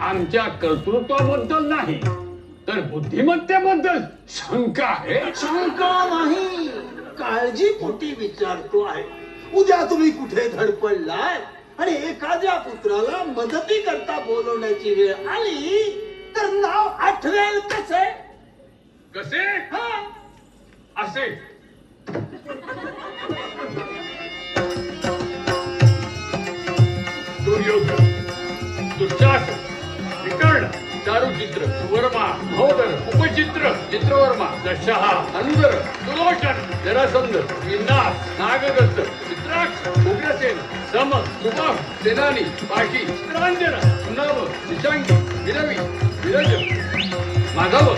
आमच्या कर्तृत्वाबद्दल नाही तर बुद्धिमत्तेबद्दल शंका आहे. शंका नाही, काळजीपोटी विचारतो आहे. उद्या तुम्ही कुठे धडपडलात आणि एखाद्या पुत्राला मदती करता बोलवण्याची वेळ आली तर नाव आठवेल कसे? कसे? असे दुर्योधन, दुःशासन, विकर्ण, चारुचित्र, सुवर्मा, महोदर, उपचित्र, चित्रवर्मा, दशहा, अंधर, सुलोचन, जरासंध, विनाश, नागदत्त, चित्राक्ष, उग्रसेन, सम, सुबाह, सेनानी, पाशी, चित्रांजन, नव, निशांगी, विरवी, विरज, माधव